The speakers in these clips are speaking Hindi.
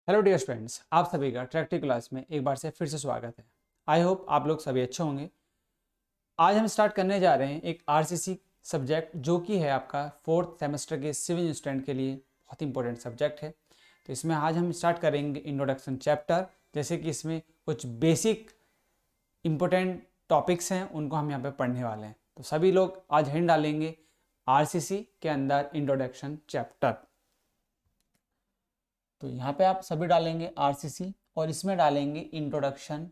हेलो डियर फ्रेंड्स, आप सभी का ट्रैक्टिव क्लास में एक बार से फिर से स्वागत है। आई होप आप लोग सभी अच्छे होंगे। आज हम स्टार्ट करने जा रहे हैं एक आरसीसी सब्जेक्ट जो कि है आपका फोर्थ सेमेस्टर के सिविल स्टूडेंट के लिए बहुत इंपॉर्टेंट सब्जेक्ट है। तो इसमें आज हम स्टार्ट करेंगे इंट्रोडक्शन चैप्टर, जैसे कि इसमें कुछ बेसिक इंपॉर्टेंट टॉपिक्स हैं उनको हम यहाँ पे पढ़ने वाले हैं। तो सभी लोग आज हैंड डालेंगे आरसीसी के अंदर इंट्रोडक्शन चैप्टर। तो यहाँ पे आप सभी डालेंगे आरसीसी और इसमें डालेंगे इंट्रोडक्शन।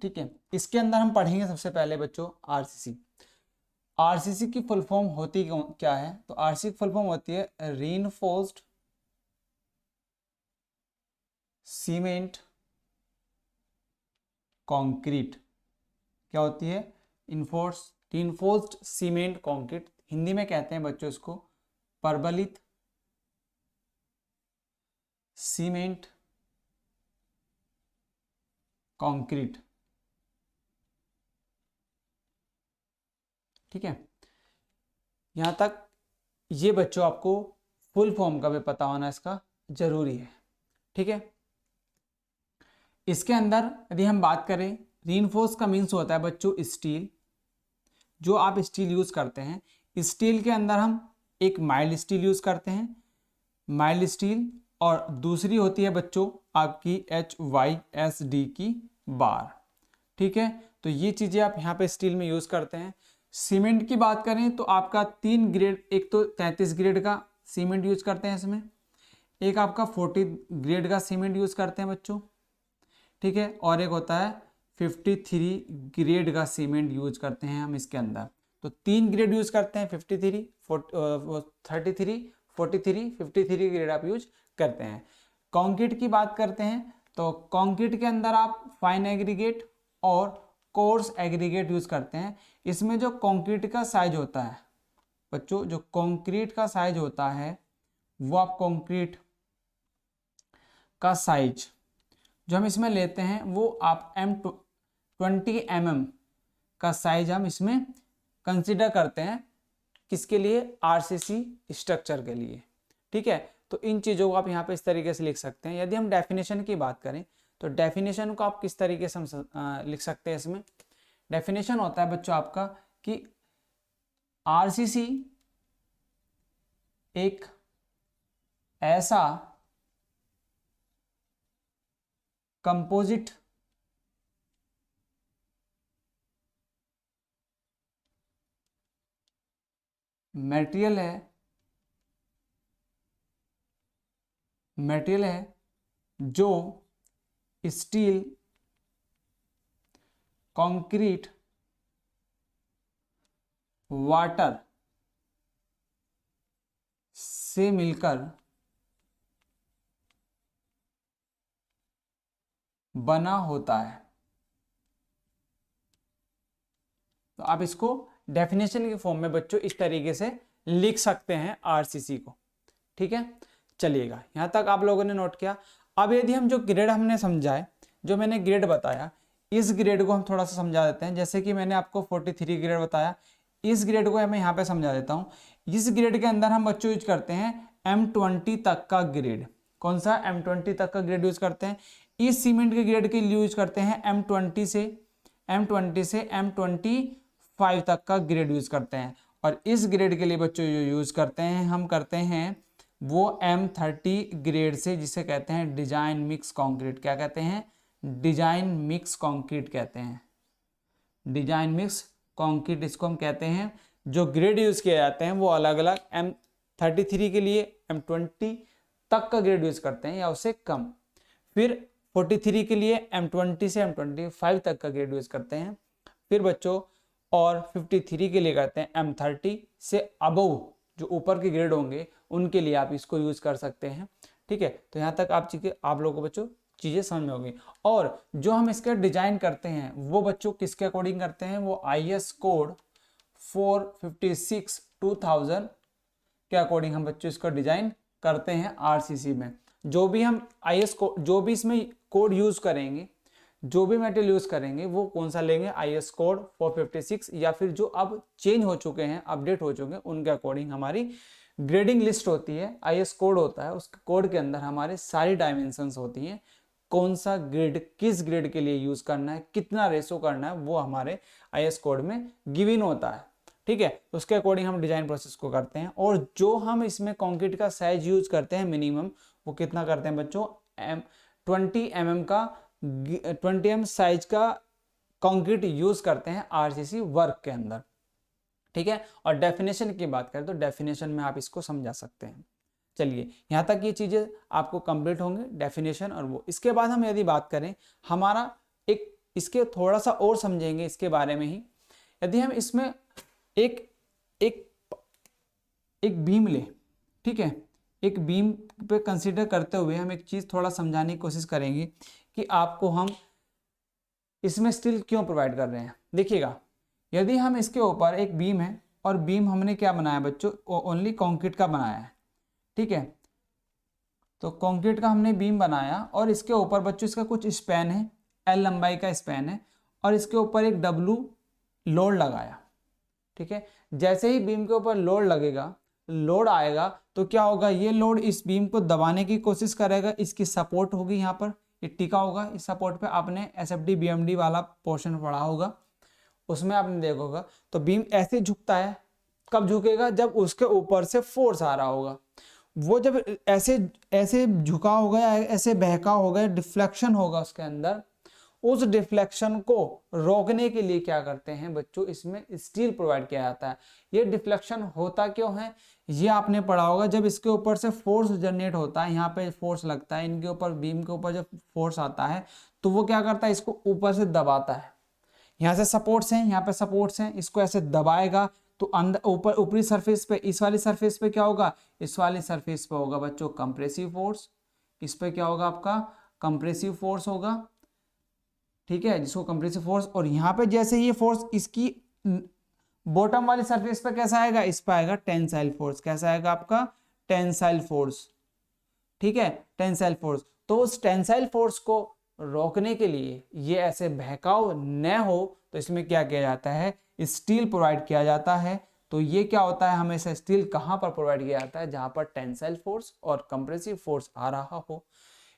ठीक है, इसके अंदर हम पढ़ेंगे सबसे पहले बच्चों आरसीसी। आरसीसी की फुल फॉर्म होती क्या है? तो आरसीसी की फुल फॉर्म होती है रीइंफोर्स्ड सीमेंट कंक्रीट। क्या होती है? रीइंफोर्स्ड सीमेंट कंक्रीट, हिंदी में कहते हैं बच्चों इसको प्रबलित सीमेंट कंक्रीट। ठीक है, यहां तक ये बच्चों आपको फुल फॉर्म का भी पता होना इसका जरूरी है। ठीक है, इसके अंदर यदि हम बात करें, रीइंफोर्स का मीन्स होता है बच्चों स्टील। जो आप स्टील यूज करते हैं, स्टील के अंदर हम एक माइल्ड स्टील यूज करते हैं, माइल्ड स्टील, और दूसरी होती है बच्चों आपकी HYSD की बार। ठीक है, तो ये चीजें आप यहाँ पे स्टील में यूज करते हैं। सीमेंट की बात करें तो आपका 3 ग्रेड, एक तो 33 ग्रेड का सीमेंट यूज करते हैं इसमें, एक आपका 40 ग्रेड का सीमेंट यूज करते हैं बच्चों। ठीक है, और एक होता है 53 ग्रेड का सीमेंट यूज करते हैं हम इसके अंदर। तो 3 ग्रेड यूज करते हैं, 53, 33, 43, 53 ग्रेड आप यूज करते हैं। कंक्रीट की बात करते हैं तो कंक्रीट के अंदर आप फाइन एग्रीगेट और कोर्स एग्रीगेट यूज करते हैं। इसमें जो कंक्रीट का साइज होता है बच्चों, जो कंक्रीट का साइज होता है वो आप कंक्रीट का साइज जो हम इसमें लेते हैं वो आप M20 mm का साइज हम इसमें कंसीडर करते हैं। किसके लिए? आरसीसी स्ट्रक्चर के लिए। ठीक है, तो इन चीज़ों को आप यहाँ पे इस तरीके से लिख सकते हैं। यदि हम डेफिनेशन की बात करें तो डेफिनेशन को आप किस तरीके से लिख सकते हैं? इसमें डेफिनेशन होता है बच्चों आपका कि आरसीसी एक ऐसा कंपोजिट मटेरियल है जो स्टील, कंक्रीट, वाटर से मिलकर बना होता है। तो आप इसको डेफिनेशन के फॉर्म में बच्चों इस तरीके से लिख सकते हैं आरसीसी को। ठीक है, चलिएगा, यहां तक आप लोगों ने नोट किया। अब यदि हम जो ग्रेड हमने समझा है, जो मैंने ग्रेड बताया, इस ग्रेड को हम थोड़ा सा समझा देते हैं। जैसे कि मैंने आपको 43 ग्रेड बताया, इस ग्रेड को मैं यहाँ पे समझा देता हूँ। इस ग्रेड के अंदर हम बच्चों यूज करते हैं M20 तक का ग्रेड। कौन सा? M20 तक का ग्रेड यूज करते हैं। इस सीमेंट के ग्रेड के लिए यूज करते हैं M20 से M25 तक का ग्रेड यूज करते हैं। और इस ग्रेड के लिए बच्चों जो यूज करते हैं, हम करते हैं वो M30 ग्रेड से, जिसे कहते हैं डिजाइन मिक्स कंक्रीट। क्या कहते हैं? डिजाइन मिक्स कंक्रीट कहते हैं। डिजाइन मिक्स कंक्रीट इसको हम कहते हैं। जो ग्रेड यूज किए जाते हैं वो अलग अलग, M33 के लिए M20 तक का ग्रेड यूज करते हैं या उससे कम। फिर 43 के लिए M20 से M25 तक का ग्रेड यूज करते हैं। फिर बच्चों और 53 के लिए करते हैं M30 से अबव, जो ऊपर के ग्रेड होंगे उनके लिए आप इसको यूज कर सकते हैं। ठीक है, तो यहाँ तक आप लोगों को बच्चों चीजें समझ में होगी। और जो हम इसका डिजाइन करते हैं वो बच्चों किसके अकॉर्डिंग करते हैं? वो IS कोड 456/2000 के अकॉर्डिंग हम बच्चों इसको डिजाइन करते हैं आरसीसी में। जो भी हम IS को, जो भी इसमें कोड यूज करेंगे, जो भी मटेरियल यूज करेंगे वो कौन सा लेंगे? IS कोड 456, या फिर जो अब चेंज हो चुके हैं, अपडेट हो चुके हैं, उनके अकॉर्डिंग हमारी ग्रेडिंग लिस्ट होती है, आईएस कोड होता है, उस कोड के अंदर हमारे सारी डायमेंशंस होती हैं, कौन सा ग्रेड किस ग्रेड के लिए यूज करना है, कितना रेशो करना है, वो हमारे आईएस कोड में गिवन होता है। ठीक है, उसके अकॉर्डिंग हम डिजाइन प्रोसेस को करते हैं। और जो हम इसमें कंक्रीट का साइज यूज करते हैं मिनिमम, वो कितना करते हैं बच्चों, 20 mm का 20 mm साइज का कंक्रीट यूज करते हैं आरसीसी वर्क के अंदर। ठीक है, और डेफिनेशन की बात करें तो डेफिनेशन में आप इसको समझा सकते हैं। चलिए, यहाँ तक ये चीजें आपको कंप्लीट होंगे, डेफिनेशन और वो। इसके बाद हम यदि बात करें हमारा एक, इसके थोड़ा सा और समझेंगे इसके बारे में ही। यदि हम इसमें एक एक एक बीम ले, ठीक है, एक बीम पे कंसीडर करते हुए हम एक चीज थोड़ा समझाने की कोशिश करेंगे कि आपको हम इसमें स्टील क्यों प्रोवाइड कर रहे हैं। देखिएगा, यदि हम इसके ऊपर एक बीम है और बीम हमने क्या बनाया बच्चों, ओनली कंक्रीट का बनाया है। ठीक है, तो कंक्रीट का हमने बीम बनाया और इसके ऊपर बच्चों इसका कुछ स्पैन है, एल लंबाई का स्पैन है, और इसके ऊपर एक डब्लू लोड लगाया। ठीक है, जैसे ही बीम के ऊपर लोड लगेगा, लोड आएगा, तो क्या होगा, ये लोड इस बीम को दबाने की कोशिश करेगा, इसकी सपोर्ट होगी, यहाँ पर ये टिका होगा। इस सपोर्ट पे आपने एसएफडी बीएमडी वाला पोर्शन पढ़ा होगा, उसमें आपने देखा होगा। तो बीम ऐसे झुकता है, कब झुकेगा, जब उसके ऊपर से फोर्स आ रहा होगा। वो जब ऐसे ऐसे झुका होगा या ऐसे बहका होगा, डिफ्लेक्शन होगा उसके अंदर, उस डिफ्लेक्शन को रोकने के लिए क्या करते हैं बच्चों, इसमें स्टील प्रोवाइड किया जाता है। ये डिफ्लेक्शन होता क्यों है, ये आपने पढ़ा होगा, जब इसके ऊपर से फोर्स जनरेट होता है, यहाँ पे फोर्स लगता है, इनके ऊपर बीम के ऊपर जब फोर्स आता है, तो वो क्या करता है, इसको ऊपर से दबाता है। यहाँ से सपोर्ट्स हैं, यहाँ पे सपोर्ट्स हैं, इसको ऐसे दबाएगा, तो अंदर ऊपर ऊपरी सरफेस पे, इस वाली सरफेस पे क्या होगा, इस वाली सरफेस पे होगा बच्चों कंप्रेसिव फोर्स। इस पे क्या होगा आपका, कंप्रेसिव फोर्स होगा। ठीक है, जिसको कंप्रेसिव फोर्स, और यहाँ पे जैसे ये फोर्स इसकी बॉटम वाली सरफेस पे कैसा आएगा, इस पे आएगा टेंसाइल फोर्स। कैसा आएगा आपका, टेंसाइल फोर्स। ठीक है, टेंसाइल फोर्स। तो उस टेंसाइल फोर्स को रोकने के लिए, ये ऐसे बहकाव न हो, तो इसमें क्या किया जाता है, स्टील प्रोवाइड किया जाता है। तो ये क्या होता है, हमेशा स्टील कहाँ पर प्रोवाइड किया जाता है, जहां पर टेंसाइल फोर्स और कंप्रेसिव फोर्स आ रहा हो।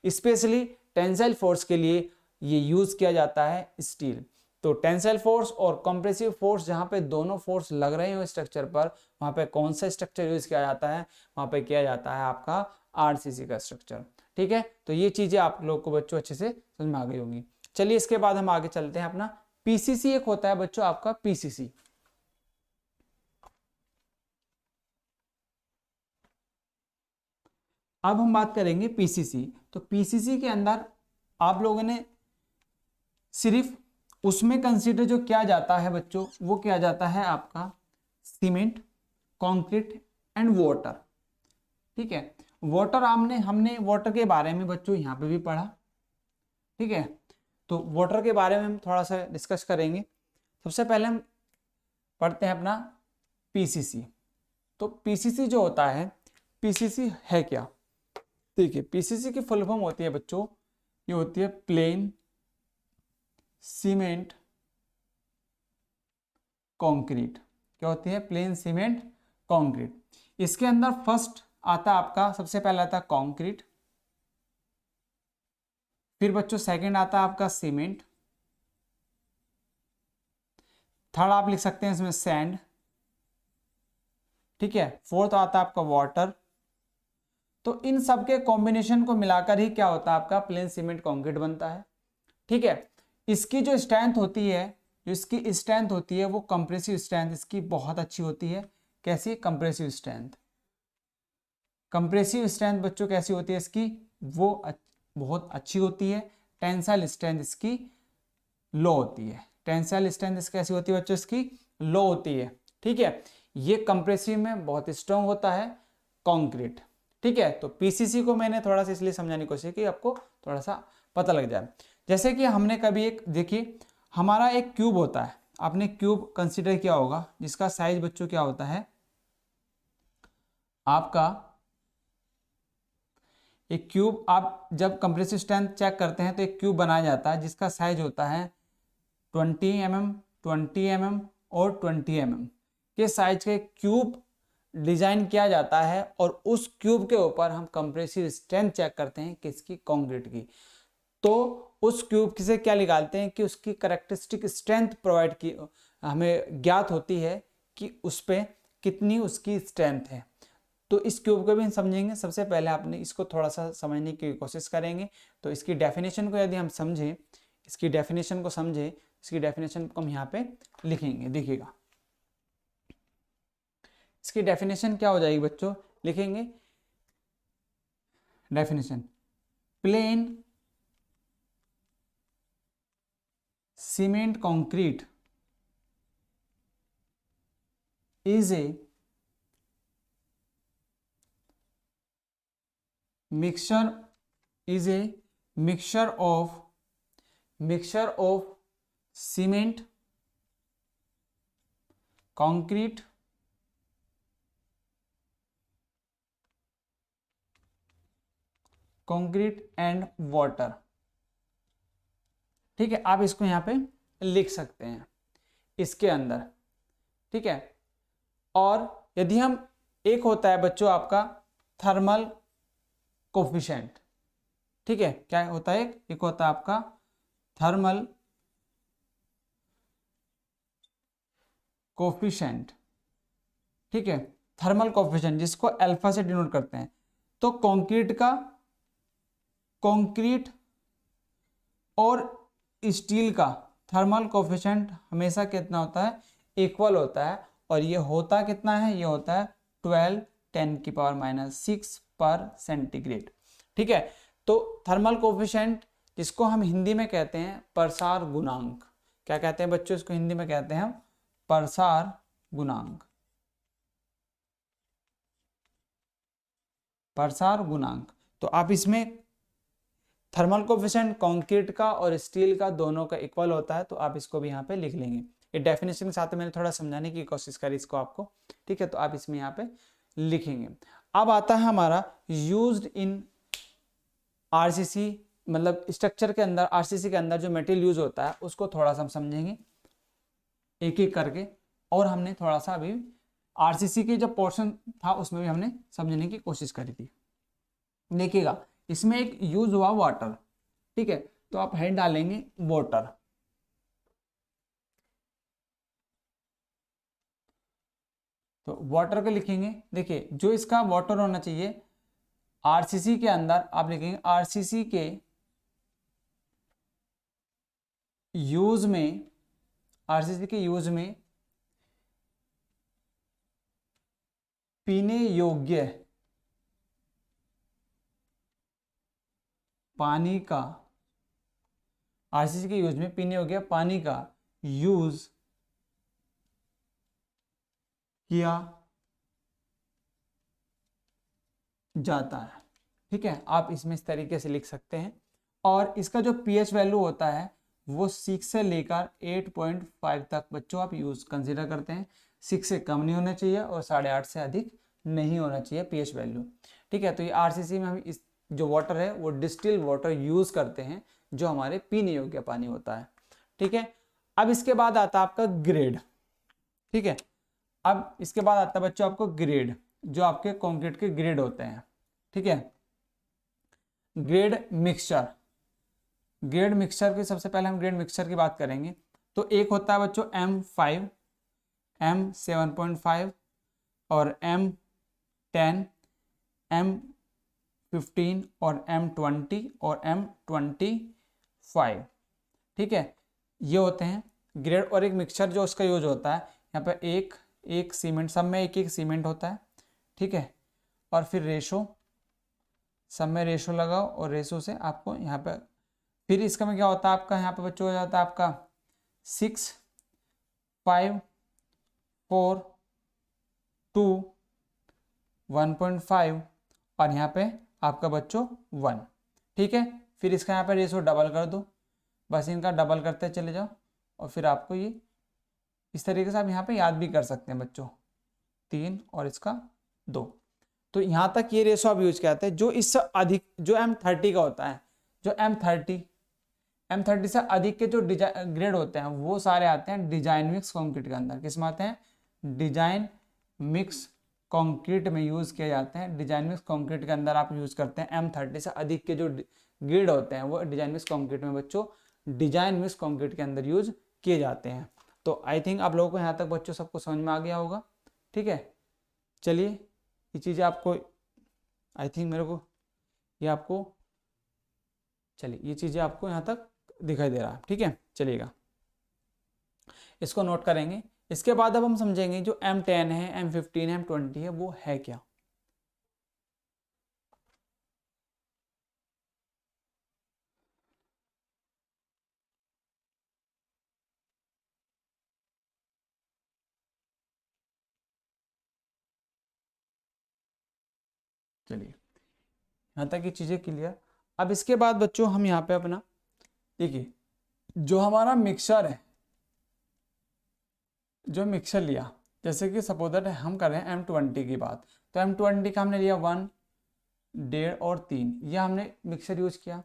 स्पेशली टेंसाइल फोर्स के लिए ये यूज किया जाता है स्टील। तो टेंसाइल फोर्स और कंप्रेसिव फोर्स, जहां पे दोनों फोर्स लग रहे हो स्ट्रक्चर पर, वहां पे कौन सा स्ट्रक्चर यूज किया जाता है, वहां पे किया जाता है आपका आरसीसी का स्ट्रक्चर। ठीक है, तो ये चीजें आप लोग को बच्चों अच्छे से समझ में आ गई होंगी। चलिए, इसके बाद हम आगे चलते हैं अपना पीसीसी। एक होता है बच्चों आपका पीसीसी। अब हम बात करेंगे पीसीसी। तो पीसीसी के अंदर आप लोगों ने सिर्फ उसमें कंसीडर जो किया जाता है बच्चों, वो किया जाता है आपका सीमेंट, कंक्रीट एंड वाटर। ठीक है, वाटर हमने वाटर के बारे में बच्चों यहाँ पे भी पढ़ा। ठीक है, तो वाटर के बारे में हम थोड़ा सा डिस्कस करेंगे। सबसे पहले हम पढ़ते हैं अपना पीसीसी। तो पीसीसी जो होता है, पीसीसी है क्या, देखिए, पीसीसी की फुल फॉर्म होती है बच्चों, ये होती है प्लेन सीमेंट कंक्रीट। क्या होती है, प्लेन सीमेंट कंक्रीट। इसके अंदर फर्स्ट आता है आपका, सबसे पहले आता है कंक्रीट, फिर बच्चों सेकंड आता है आपका सीमेंट, थर्ड आप लिख सकते हैं इसमें सैंड। ठीक है, फोर्थ आता है आपका वाटर। तो इन सब के कॉम्बिनेशन को मिलाकर ही क्या होता है आपका प्लेन सीमेंट कंक्रीट बनता है। ठीक है, इसकी जो स्ट्रेंथ होती है, वो कंप्रेसिव स्ट्रेंथ इसकी बहुत अच्छी होती है। कैसी, कंप्रेसिव स्ट्रेंथ। कंप्रेसिव स्ट्रेंथ बच्चों कैसी होती है इसकी, वो बहुत अच्छी होती है। टेंसाइल स्ट्रेंथ इसकी लो होती है। टेंसाइल स्ट्रेंथ कैसी होती है बच्चों, इसकी लो होती है। ठीक है, ये कंप्रेसिव में बहुत स्ट्रॉन्ग होता है कंक्रीट। ठीक है, तो पीसीसी को मैंने थोड़ा सा इसलिए समझाने की कोशिश की आपको थोड़ा सा पता लग जाए। जैसे कि हमने कभी एक, देखिए, हमारा एक क्यूब होता है, आपने क्यूब कंसीडर किया होगा, जिसका साइज बच्चों क्या होता है आपका, एक क्यूब, आप जब कंप्रेसिव स्ट्रेंथ चेक करते हैं तो एक क्यूब बनाया जाता है जिसका साइज होता है 20 mm, 20 mm और 20 mm के साइज के क्यूब डिजाइन किया जाता है और उस क्यूब के ऊपर हम कंप्रेसिव स्ट्रेंथ चेक करते हैं किसकी, कंक्रीट की। तो उस क्यूब से क्या निकालते हैं कि उसकी कैरेक्टरिस्टिक स्ट्रेंथ प्रोवाइड की हमें ज्ञात होती है कि उस पर कितनी उसकी स्ट्रेंथ है। तो इस क्यूब को भी हम समझेंगे। सबसे पहले आपने इसको थोड़ा सा समझने की कोशिश करेंगे। तो इसकी डेफिनेशन को यदि हम समझें, इसकी डेफिनेशन को समझें, इसकी डेफिनेशन को हम यहाँ पे लिखेंगे। देखिएगा इसकी डेफिनेशन क्या हो जाएगी बच्चों, लिखेंगे definition, plane cement concrete is a mixture of cement, concrete, and water. ठीक है, आप इसको यहाँ पे लिख सकते हैं इसके अंदर। ठीक है, और यदि हम, एक होता है बच्चों आपका थर्मल कोफिशिएंट। ठीक है, क्या होता है, एक होता है आपका थर्मल कोफिशिएंट। ठीक है, थर्मल कोफिशिएंट जिसको अल्फा से डिनोट करते हैं। तो कंक्रीट और स्टील का थर्मल कोफिशिएंट हमेशा कितना होता है, इक्वल होता है। और ये होता कितना है, ये होता है 12 10⁻⁻⁶ पर सेंटीग्रेड। ठीक है, तो थर्मल कोफिशिएंट जिसको हम हिंदी में कहते हैं प्रसार गुणांक, क्या कहते हैं बच्चों, इसको हिंदी में कहते हैं हम प्रसार गुणांक। प्रसार गुणांक। तो आप इसमें थर्मल कोफिशिएंट कंक्रीट का और स्टील का दोनों का इक्वल होता है, तो आप इसको भी यहाँ पे लिख लेंगे। ये डेफिनेशन के साथ मैंने थोड़ा समझाने की कोशिश करी इसको आपको। ठीक है, तो आप इसमें यहाँ पे लिखेंगे। अब आता है हमारा यूज्ड इन आरसीसी, मतलब स्ट्रक्चर के अंदर, आरसीसी के अंदर जो मटेरियल यूज होता है उसको थोड़ा सा हम समझेंगे एक एक करके। और हमने थोड़ा सा अभी आरसीसी के जो पोर्शन था उसमें भी हमने समझने की कोशिश करी थी। देखिएगा इसमें एक यूज हुआ वाटर। ठीक है, तो आप हेड डालेंगे वाटर। तो वाटर को लिखेंगे। देखिए जो इसका वाटर होना चाहिए आरसीसी के अंदर, आप लिखेंगे आरसीसी के यूज में, आरसीसी के यूज में पीने योग्य पानी का, आरसीसी के यूज में पीने योग्य पानी का यूज किया जाता है। ठीक है, आप इसमें इस तरीके से लिख सकते हैं। और इसका जो पीएच वैल्यू होता है वो 6 से लेकर 8.5 तक बच्चों आप यूज कंसीडर करते हैं। 6 से कम नहीं होना चाहिए और 8.5 से अधिक नहीं होना चाहिए पीएच वैल्यू। ठीक है, तो ये आरसीसी में हम इस जो वाटर है वो डिस्टिल वाटर यूज करते हैं जो हमारे पीने योग्य पानी होता है। ठीक है, अब इसके बाद आता है आपका ग्रेड। ठीक है, अब इसके बाद आता है बच्चों आपको ग्रेड, जो आपके कंक्रीट के ग्रेड होते हैं। ठीक है, ग्रेड मिक्सचर, ग्रेड मिक्सचर की सबसे पहले हम ग्रेड मिक्सचर की बात करेंगे। तो एक होता है बच्चों M5, M7.5 और M10, M15 और M20 और M25। ठीक है, ये होते हैं ग्रेड। और एक मिक्सचर जो उसका यूज होता है यहाँ पे एक सीमेंट, सब में एक सीमेंट होता है। ठीक है, और फिर रेशो, सब में रेशो लगाओ और रेशो से आपको यहाँ पे, फिर इसका में क्या होता है आपका यहाँ पे बच्चों हो जाता है आपका 6 5 4 2 1.5 और यहाँ पे आपका बच्चों 1। ठीक है, फिर इसका यहाँ पे रेशो डबल कर दो, बस इनका डबल करते चले जाओ और फिर आपको ये इस तरीके से आप यहाँ पे याद भी कर सकते हैं बच्चों, 3 और इसका 2। तो यहाँ तक ये रेशो आप यूज करते हैं। जो इससे अधिक, जो M30 का होता है, जो M30 से अधिक के जो ग्रेड होते हैं वो सारे आते हैं डिजाइन मिक्स कंक्रीट के अंदर। किस में आते हैं, डिजाइन मिक्स कंक्रीट में यूज़ किए जाते हैं। डिजाइन मिक्स कंक्रीट के अंदर आप यूज़ करते हैं M30 से अधिक के जो ग्रेड होते हैं वो डिजाइन मिक्स कंक्रीट में बच्चों डिजाइन मिक्स कंक्रीट के अंदर यूज किए जाते हैं। तो आई थिंक आप लोगों को यहाँ तक बच्चों सबको समझ में आ गया होगा। ठीक है, चलिए ये चीज़ें आपको आई थिंक मेरे को ये आपको चलिए ये चीज़ें आपको यहाँ तक दिखाई दे रहा है। ठीक है, चलिएगा इसको नोट करेंगे। इसके बाद अब हम समझेंगे जो M10 है, M15 है, M20 है वो है क्या। चलिए यहाँ तक ये चीज़ें क्लियर। अब इसके बाद बच्चों हम यहाँ पे अपना देखिए जो हमारा मिक्सर है, जो मिक्सर लिया, जैसे कि सपोज दैट हम कर रहे हैं M20 की बात, तो M20 का हमने लिया 1, 1.5 और 3, यह हमने मिक्सर यूज किया।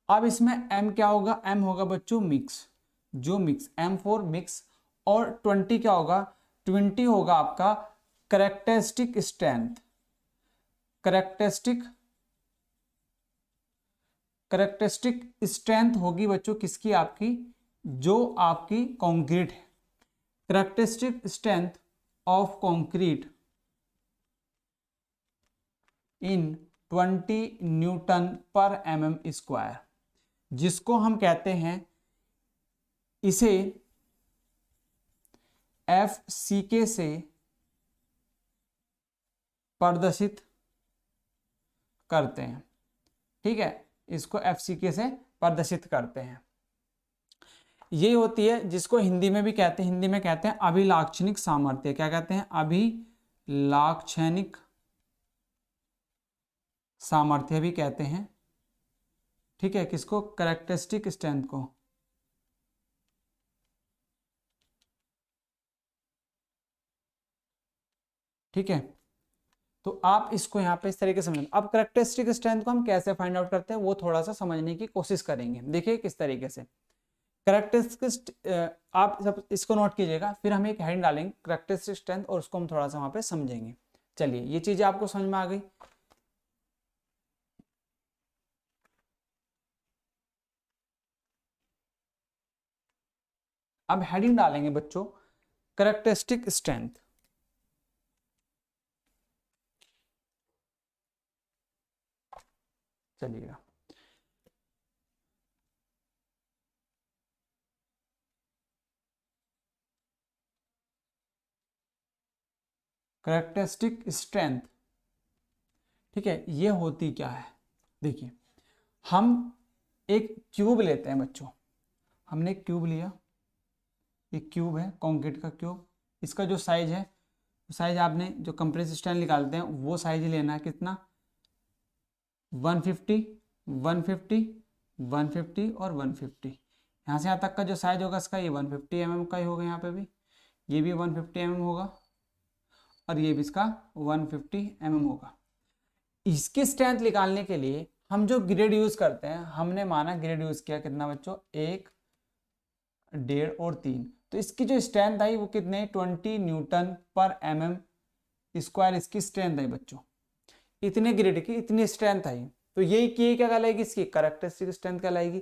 अब इसमें M क्या होगा, M होगा बच्चों मिक्स, जो मिक्स M4 मिक्स, और 20 क्या होगा, 20 होगा आपका करेक्टरिस्टिक स्ट्रेंथ। करेक्टरिस्टिक स्ट्रेंथ होगी बच्चों किसकी, आपकी जो आपकी कंक्रीट है। Characteristic strength of concrete in 20 Newton पर mm², जिसको हम कहते हैं, इसे FCK से प्रदर्शित करते हैं। ठीक है, इसको FCK से प्रदर्शित करते हैं। ये होती है जिसको हिंदी में भी कहते हैं, हिंदी में कहते हैं अभिलाक्षणिक सामर्थ्य। क्या कहते हैं, अभिलाक्षणिक सामर्थ्य भी कहते हैं। ठीक है, किसको, करेक्टरिस्टिक स्ट्रेंथ को। ठीक है, तो आप इसको यहाँ पे इस तरीके से समझें। अब करेक्टरिस्टिक स्ट्रेंथ को हम कैसे फाइंड आउट करते हैं वो थोड़ा सा समझने की कोशिश करेंगे। देखिए किस तरीके से करेक्टरिस्टिक, आप सब इसको नोट कीजिएगा, फिर हम एक हेडिंग डालेंगे करेक्टरिस्टिक स्ट्रेंथ और उसको हम थोड़ा सा वहां पे समझेंगे। चलिए ये चीजें आपको समझ में आ गई। अब हेडिंग डालेंगे बच्चों करेक्टरिस्टिक स्ट्रेंथ। चलिएगा करेक्टरिस्टिक स्ट्रेंथ, ठीक है, ये होती क्या है। देखिए हम एक क्यूब लेते हैं बच्चों, हमने एक क्यूब लिया, एक क्यूब है कंक्रीट का क्यूब, इसका जो साइज है, साइज आपने जो कंप्रेस स्ट्रेंथ निकालते हैं वो साइज लेना है, कितना, 150, 150, 150 और 150। यहाँ से यहाँ तक का जो साइज होगा इसका ये 150 mm का ही होगा, यहाँ पे भी ये भी 150 mm होगा और ये भी इसका 150 mm होगा। इसकी स्ट्रेंथ निकालने के लिए हम जो ग्रेड यूज करते हैं, हमने माना ग्रेड यूज किया कितना बच्चों, 1, 1.5 और 3, तो इसकी जो स्ट्रेंथ आई वो कितने, 20 न्यूटन पर mm², इसकी स्ट्रेंथ आई बच्चों, इतने ग्रेड की इतनी स्ट्रेंथ आई। तो ये क्या कहलाएगी, इसकी करेक्टरिस्टिक स्ट्रेंथ कहलाएगी।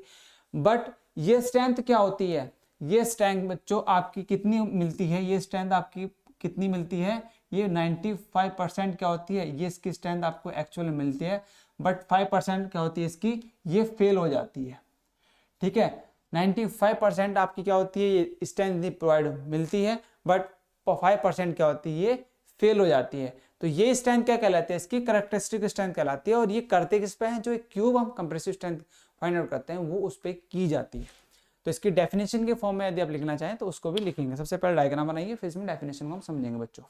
बट ये स्ट्रेंथ क्या होती है, ये स्ट्रेंथ बच्चों आपकी कितनी मिलती है, ये स्ट्रेंथ आपकी कितनी मिलती है, ये 95% क्या होती है, ये इसकी स्ट्रेंथ आपको एक्चुअल में मिलती है। बट 5% क्या होती है इसकी, ये फेल हो जाती है। ठीक है, 95% आपकी क्या होती है, ये स्ट्रेंथ प्रोवाइड मिलती है, बट 5% क्या होती है, ये फेल हो जाती है। तो ये स्ट्रेंथ क्या कहलाती है, इसकी करेक्टरिस्टिक स्ट्रेंथ कहलाती है। और ये करते किस पे है, जो एक क्यूब हम कंप्रेसिव स्ट्रेंथ फाइंड आउट करते हैं वो उस पर की जाती है। तो इसकी डेफिनेशन के फॉर्म में यदि आप लिखना चाहें तो उसको भी लिखेंगे। सबसे पहले डायग्राम बनाइए, फिर इसमें डेफिनेशन को हम समझेंगे बच्चों।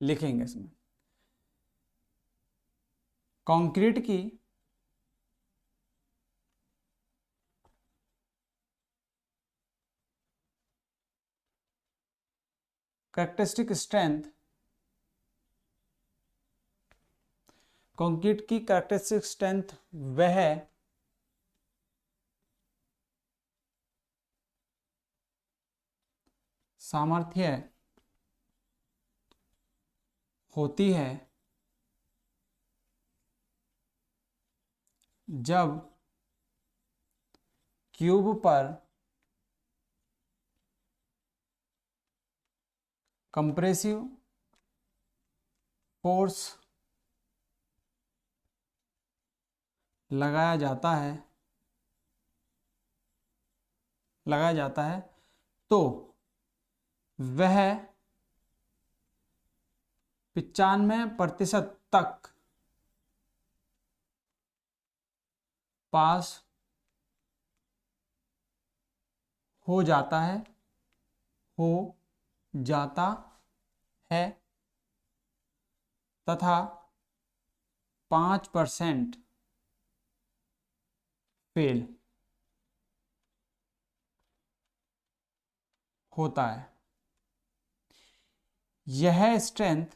लिखेंगे इसमें कंक्रीट की कैरेक्टरिस्टिक स्ट्रेंथ, कंक्रीट की कैरेक्टरिस्टिक स्ट्रेंथ वह सामर्थ्य होती है जब क्यूब पर कंप्रेसिव फोर्स लगाया जाता है तो वह 95% तक पास हो जाता है तथा 5% फेल होता है। यह स्ट्रेंथ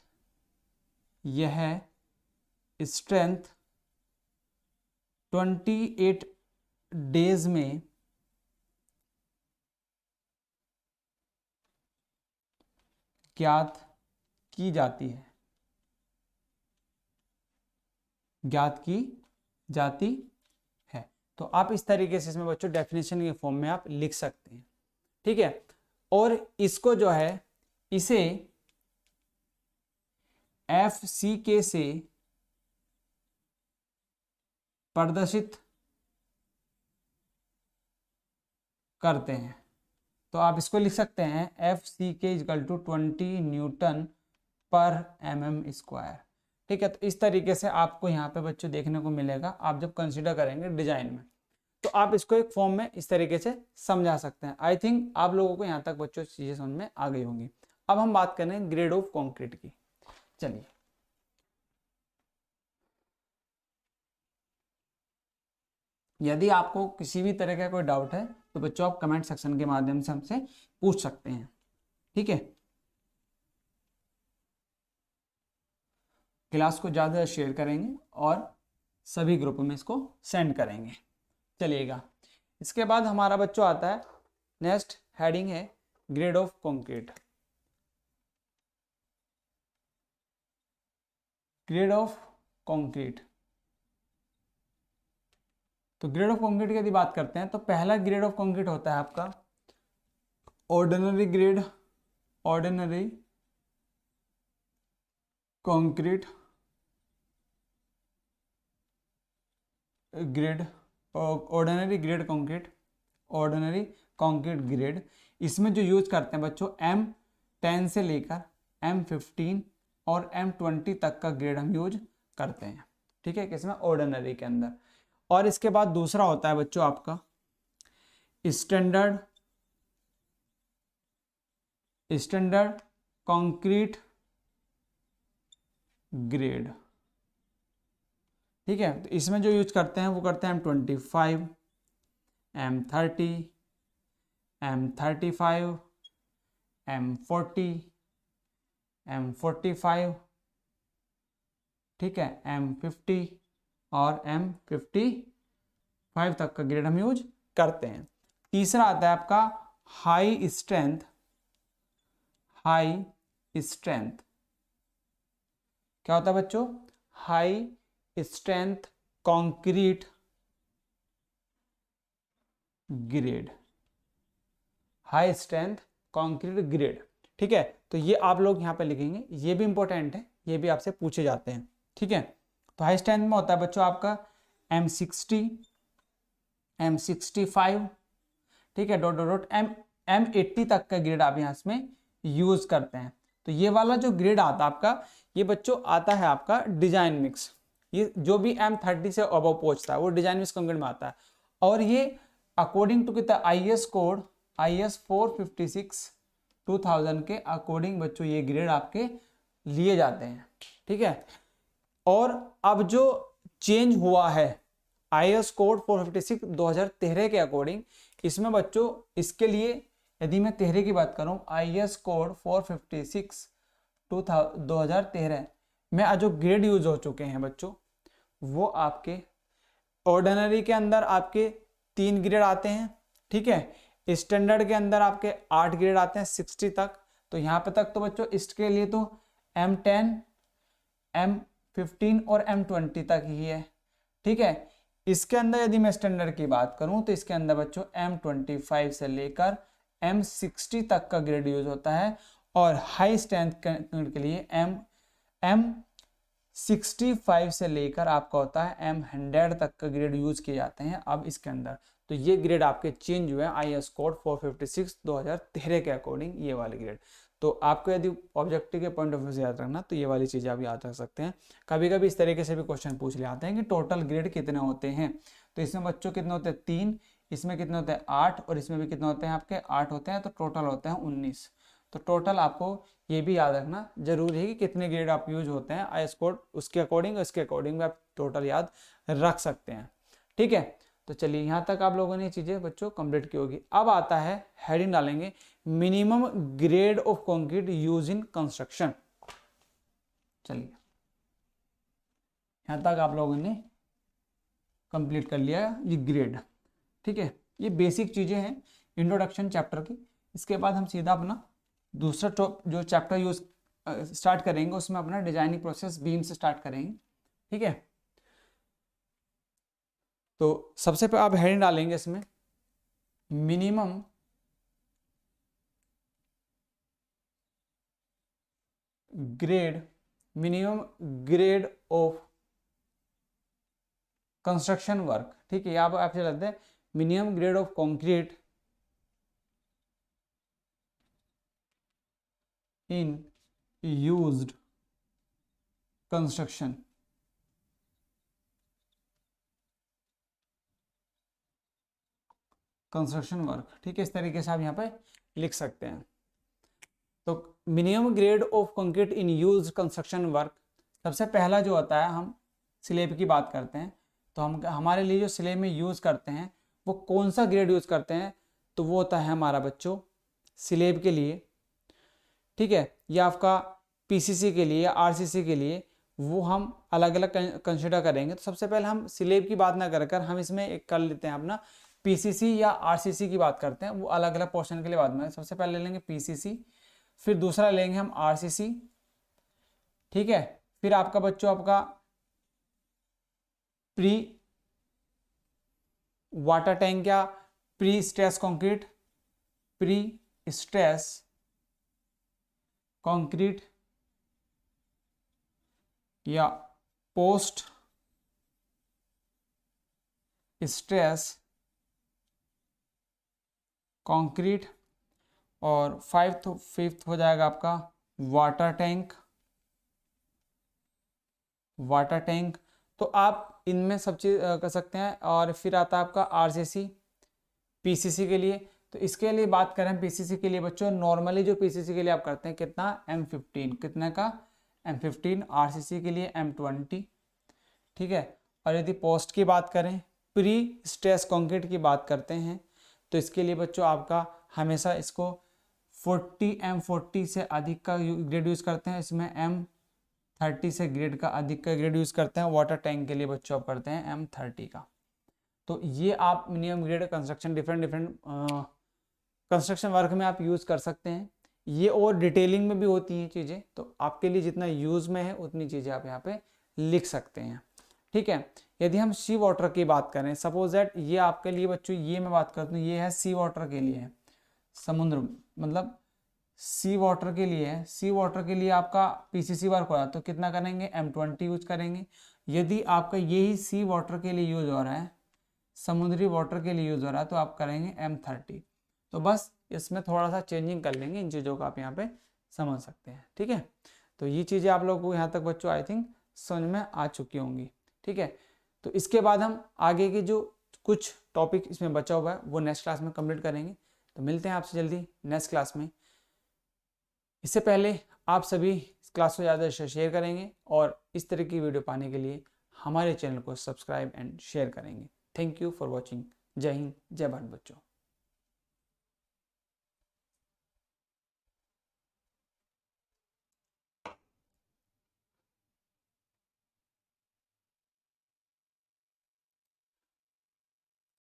28 डेज में ज्ञात की जाती है। तो आप इस तरीके से इसमें बच्चों डेफिनेशन के फॉर्म में आप लिख सकते हैं, ठीक है। और इसको जो है इसे FCK से प्रदर्शित करते हैं। तो आप इसको लिख सकते हैं FCK = 20 न्यूटन पर mm²। ठीक है, तो इस तरीके से आपको यहाँ पे बच्चों देखने को मिलेगा आप जब कंसीडर करेंगे डिजाइन में, तो आप इसको एक फॉर्म में इस तरीके से समझा सकते हैं। आई थिंक आप लोगों को यहाँ तक बच्चों चीजें समझ में आ गई होंगी। अब हम बात करें ग्रेड ऑफ कंक्रीट की। चलिए, यदि आपको किसी भी तरह का कोई डाउट है तो बच्चों आप कमेंट सेक्शन के माध्यम से हमसे पूछ सकते हैं, ठीक है। क्लास को ज़्यादा शेयर करेंगे और सभी ग्रुप में इसको सेंड करेंगे। चलिएगा, इसके बाद हमारा बच्चों आता है नेक्स्ट हेडिंग है grade of concrete. Grade of concrete, तो ग्रेड ऑफ कंक्रीट की यदि बात करते हैं तो पहला ग्रेड ऑफ कंक्रीट होता है आपका ordinary grade, ordinary concrete grade, ordinary grade concrete, ordinary concrete grade. इसमें जो यूज करते हैं बच्चों M10 से लेकर M15 और M20 तक का ग्रेड हम यूज करते हैं, ठीक है, किसमें ऑर्डिनरी के अंदर। और इसके बाद दूसरा होता है बच्चों आपका स्टैंडर्ड कंक्रीट ग्रेड, ठीक है। तो इसमें जो यूज करते हैं वो करते हैं M25, M30, M35, M40, M45, ठीक है, M50 और M55 तक का ग्रेड हम यूज करते हैं। तीसरा आता है आपका हाई स्ट्रेंथ क्या होता है बच्चों? High strength concrete grade, high strength concrete grade, ठीक है। तो ये आप लोग यहाँ पे लिखेंगे, ये भी इंपॉर्टेंट है, ये भी आपसे पूछे जाते हैं, ठीक है। तो हाई स्ट्रेंथ में होता है बच्चों आपका M60, M65, ठीक है, M80 तक का ग्रेड आप यहाँ इसमें यूज करते हैं। तो ये वाला जो ग्रेड आता है आपका, ये बच्चों आता है आपका डिजाइन मिक्स। ये जो भी M30 से अबव पहुंचता है वो डिजाइन मिक्स कंक्रीट में आता है। और ये अकॉर्डिंग टू कितना IS कोड IS 456 2000 के अकॉर्डिंग बच्चों ये ग्रेड आपके लिए जाते हैं, ठीक है। और अब जो चेंज हुआ है IS कोड 456 2013 के अकॉर्डिंग, इसमें बच्चों इसके लिए यदि मैं 13 की बात करूं, IS कोड 456 2013 में जो ग्रेड यूज हो चुके हैं बच्चों, वो आपके ऑर्डिनरी के अंदर आपके 3 ग्रेड आते हैं, ठीक है। स्टैंडर्ड के अंदर आपके 8 ग्रेड आते हैं 60 तक। तो यहाँ पे तक तो बच्चों इसके लिए तो M10, M15 और M20 तक ही है, ठीक है। इसके अंदर यदि मैं स्टैंडर्ड की बात करूं तो इसके अंदर बच्चों M25 से लेकर M60 तक का ग्रेड यूज होता है, और हाई स्ट्रेंथ के लिए M65 से लेकर आपका होता है M100 तक का ग्रेड यूज किए जाते हैं अब इसके अंदर। तो ये ग्रेड आपके चेंज हुए हैं IS कोड 456 2013 के अकॉर्डिंग, ये वाले ग्रेड। तो आपको यदि ऑब्जेक्टिव के पॉइंट ऑफ व्यू से याद रखना तो ये वाली चीज़ें आप याद रख सकते हैं। कभी कभी इस तरीके से भी क्वेश्चन पूछ ले आते हैं कि टोटल ग्रेड कितने होते हैं। तो इसमें बच्चों कितने होते हैं 3, इसमें कितने होते हैं 8, और इसमें भी कितने होते हैं आपके 8 होते हैं, तो टोटल होते हैं 19। तो टोटल आपको ये भी याद रखना जरूरी है कि कितने ग्रेड आप यूज होते हैं IS कोड, उसके अकॉर्डिंग इसके अकॉर्डिंग भी आप टोटल याद रख सकते हैं, ठीक है। तो चलिए यहाँ तक आप लोगों ने चीज़ें बच्चों कंप्लीट की होगी। अब आता है हेडिंग डालेंगे minimum grade of concrete use in construction. चलिए यहाँ तक आप लोगों ने कंप्लीट कर लिया ये ग्रेड, ठीक है। ये बेसिक चीज़ें हैं इंट्रोडक्शन चैप्टर की। इसके बाद हम सीधा अपना दूसरा जो चैप्टर यूज स्टार्ट करेंगे उसमें अपना डिजाइनिंग प्रोसेस बीम से स्टार्ट करेंगे, ठीक है। तो सबसे पहले आप हेडिंग डालेंगे इसमें minimum grade of construction work, ठीक है। यहाँ पर आप चलते हैं minimum grade of concrete in used construction. Work, ठीक है। इस तरीके से आप यहाँ पे लिख सकते हैं। तो minimum grade of concrete in used construction work, सबसे पहला जो होता है हम स्लेब की बात करते हैं। तो हम हमारे लिए जो स्लेब में यूज करते हैं वो कौन सा ग्रेड यूज करते हैं, तो वो होता है हमारा बच्चों स्लेब के लिए, ठीक है, या आपका PCC के लिए या RCC के लिए, वो हम अलग अलग कंसिडर करेंगे। तो सबसे पहले हम स्लेब की बात ना कर हम इसमें एक कर लेते हैं अपना PCC या RCC की बात करते हैं, वो अलग अलग पोर्शन के लिए बात में। सबसे पहले ले लेंगे PCC, फिर दूसरा लेंगे हम RCC, ठीक है। फिर आपका बच्चों आपका प्री वाटर टैंक या pre stress concrete, pre stress concrete या पोस्ट स्ट्रेस कंक्रीट, और फिफ्थ हो जाएगा आपका वाटर टैंक। तो आप इनमें सब चीज़ कर सकते हैं। और फिर आता है आपका RCC PCC के लिए। तो इसके लिए बात करें PCC के लिए बच्चों, नॉर्मली जो PCC के लिए आप करते हैं कितना M15, कितने का M15, RCC के लिए M20, ठीक है। और यदि पोस्ट की बात करें, प्री स्ट्रेस कंक्रीट की बात करते हैं, तो इसके लिए बच्चों आपका हमेशा इसको 40 से अधिक का ग्रेड यूज करते हैं। इसमें M30 से ग्रेड का अधिक का ग्रेड यूज करते हैं। वाटर टैंक के लिए बच्चों आप करते हैं M30 का। तो ये आप minimum grade construction different construction work में आप यूज कर सकते हैं। ये और डिटेलिंग में भी होती हैं चीज़ें, तो आपके लिए जितना यूज में है उतनी चीज़ें आप यहाँ पे लिख सकते हैं, ठीक है। यदि हम सी वाटर की बात करें, सपोज दैट ये आपके लिए बच्चों, ये मैं बात करता हूँ, ये है सी वाटर के लिए है, समुद्र मतलब सी वाटर के लिए है। सी वाटर के लिए आपका PCC वर्क हो रहा है तो कितना करेंगे M20 यूज करेंगे। यदि आपका यही सी वाटर के लिए यूज हो रहा है, समुद्री वाटर के लिए यूज हो रहा है, तो आप करेंगे M30। तो बस इसमें थोड़ा सा चेंजिंग कर लेंगे, इन चीज़ों का आप यहाँ पे समझ सकते हैं, ठीक है। तो ये चीज़ें आप लोगों को यहाँ तक बच्चों आई थिंक समझ में आ चुकी होंगी, ठीक है। तो इसके बाद हम आगे के जो कुछ टॉपिक इसमें बचा हुआ है वो नेक्स्ट क्लास में कंप्लीट करेंगे। तो मिलते हैं आपसे जल्दी नेक्स्ट क्लास में। इससे पहले आप सभी इस क्लास को ज़्यादा से शेयर करेंगे, और इस तरह की वीडियो पाने के लिए हमारे चैनल को सब्सक्राइब एंड शेयर करेंगे। Thank you for watching. जय हिंद, जय भारत बच्चों।